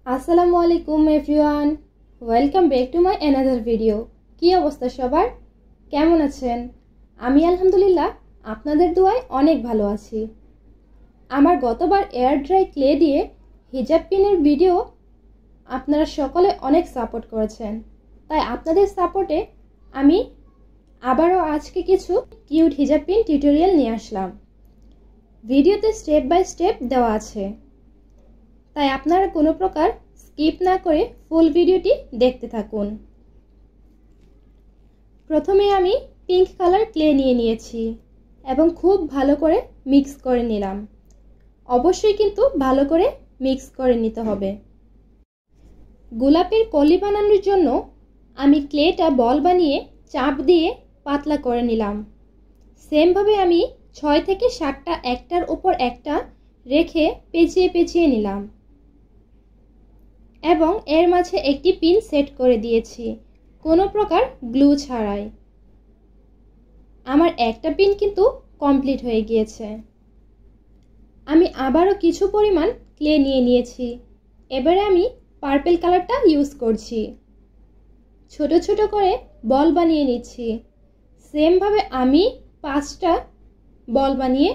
আসসালামু আলাইকুম everyone, welcome back to my another video. কি অবস্থা সবার, কেমন আছেন? আমি আলহামদুলিল্লাহ আপনাদের দোয়ায় অনেক ভালো আছি। আমার গতবার এয়ার ড্রাই ক্লে দিয়ে হিজাব পিনের ভিডিও আপনারা সকলে অনেক সাপোর্ট করেছেন, তাই আপনাদের সাপোর্টে আমি আবারও আজকে কিছু কিউট হিজাব পিন টিউটোরিয়াল নিয়ে আসলাম। ভিডিওতে স্টেপ বাই স্টেপ দেওয়া আছে, তাই আপনারা কোনো প্রকার স্কিপ না করে ফুল ভিডিওটি দেখতে থাকুন। প্রথমে আমি পিঙ্ক কালার ক্লে নিয়েছি এবং খুব ভালো করে মিক্স করে নিলাম। অবশ্যই কিন্তু ভালো করে মিক্স করে নিতে হবে। গোলাপের কলি বানানোর জন্য আমি ক্লেটা বল বানিয়ে চাপ দিয়ে পাতলা করে নিলাম। সেমভাবে আমি 6 থেকে 7টা একটার উপর একটা রেখে পেঁচিয়ে পেঁচিয়ে নিলাম এবং এর মাঝে একটি পিন সেট করে দিয়েছি কোনো প্রকার গ্লু ছাড়াই। আমার একটা পিন কিন্তু কমপ্লিট হয়ে গিয়েছে। আমি আবারও কিছু পরিমাণ ক্লে নিয়েছি। এবারে আমি পার্পল কালারটা ইউজ করছি। ছোট ছোট করে বল বানিয়ে নিচ্ছি। সেমভাবে আমি 5টা বল বানিয়ে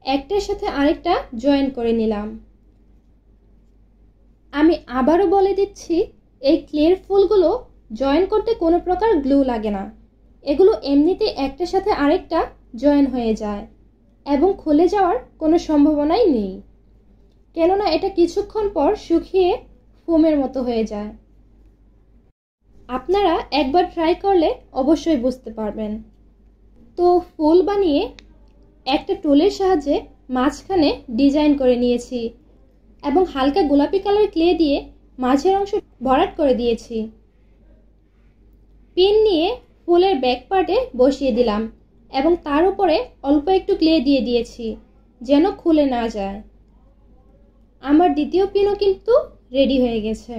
একটার সাথে আরেকটা জয়েন করে নিলাম। আমি আবারও বলে দিচ্ছি, এই ক্লের ফুলগুলো জয়েন করতে কোনো প্রকার গ্লু লাগে না। এগুলো এমনিতে একটার সাথে আরেকটা জয়েন হয়ে যায় এবং খুলে যাওয়ার কোনো সম্ভাবনাই নেই, কেননা এটা কিছুক্ষণ পর শুকিয়ে ফোমের মতো হয়ে যায়। আপনারা একবার ট্রাই করলে অবশ্যই বুঝতে পারবেন। তো ফুল বানিয়ে একটা টুলের সাহায্যে মাঝখানে ডিজাইন করে নিয়েছি এবং হালকা গোলাপি কালার ক্লে দিয়ে মাঝের অংশ ভরাট করে দিয়েছি। পিন নিয়ে ফুলের ব্যাক পার্টে বসিয়ে দিলাম এবং তার উপরে অল্প একটু ক্লে দিয়ে দিয়েছি যেন খুলে না যায়। আমার দ্বিতীয় পিনও কিন্তু রেডি হয়ে গেছে।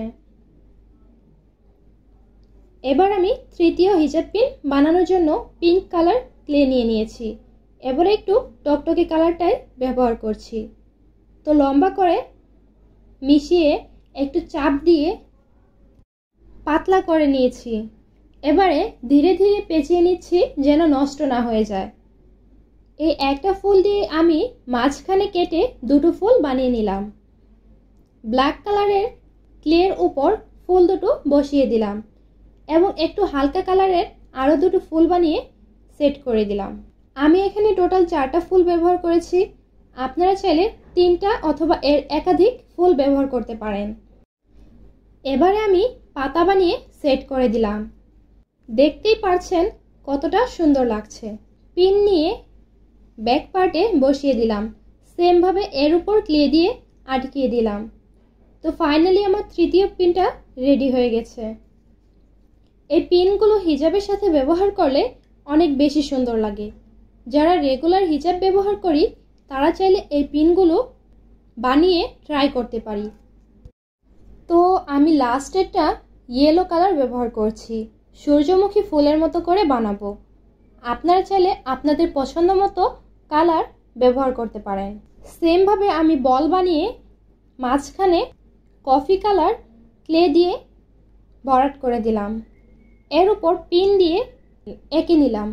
এবার আমি তৃতীয় হিজাব পিন বানানোর জন্য পিঙ্ক কালার ক্লে নিয়েছি। এবারে একটু টকটকে কালারটাই ব্যবহার করছি। তো লম্বা করে মিশিয়ে একটু চাপ দিয়ে পাতলা করে নিয়েছি। এবারে ধীরে ধীরে পেঁচিয়ে নিচ্ছি যেন নষ্ট না হয়ে যায়। এই একটা ফুল দিয়ে আমি মাঝখানে কেটে দুটো ফুল বানিয়ে নিলাম। ব্ল্যাক কালারের ক্লের উপর ফুল দুটো বসিয়ে দিলাম এবং একটু হালকা কালারের আরও দুটো ফুল বানিয়ে সেট করে দিলাম। আমি এখানে টোটাল 4টা ফুল ব্যবহার করেছি। আপনারা চাইলে 3টা অথবা এর একাধিক ফুল ব্যবহার করতে পারেন। এবারে আমি পাতা বানিয়ে সেট করে দিলাম। দেখতেই পারছেন কতটা সুন্দর লাগছে। পিন নিয়ে ব্যাক পার্টে বসিয়ে দিলাম। সেমভাবে এর উপর ক্লে দিয়ে আটকিয়ে দিলাম। তো ফাইনালি আমার তৃতীয় পিনটা রেডি হয়ে গেছে। এই পিনগুলো হিজাবের সাথে ব্যবহার করলে অনেক বেশি সুন্দর লাগে। যারা রেগুলার হিজাব ব্যবহার করি তারা চাইলে এই পিনগুলো বানিয়ে ট্রাই করতে পারি। তো আমি লাস্টেরটা ইয়েলো কালার ব্যবহার করছি। সূর্যমুখী ফুলের মতো করে বানাবো। আপনারা চাইলে আপনাদের পছন্দ মতো কালার ব্যবহার করতে পারেন। সেমভাবে আমি বল বানিয়ে মাঝখানে কফি কালার ক্লে দিয়ে ভরাট করে দিলাম। এর উপর পিন দিয়ে এঁকে নিলাম।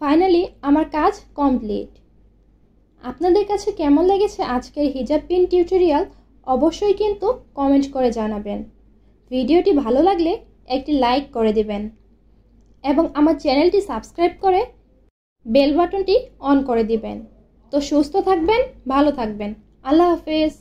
ফাইনালি আমার কাজ কমপ্লিট। আপনাদের কাছে কেমন লেগেছে আজকের হিজাব পিন টিউটোরিয়াল অবশ্যই কিন্তু কমেন্ট করে জানাবেন। ভিডিওটি ভালো লাগলে একটি লাইক করে দিবেন এবং আমার চ্যানেলটি সাবস্ক্রাইব করে বেল বাটনটি অন করে দিবেন। তো সুস্থ থাকবেন, ভালো থাকবেন। আল্লাহ হাফেজ।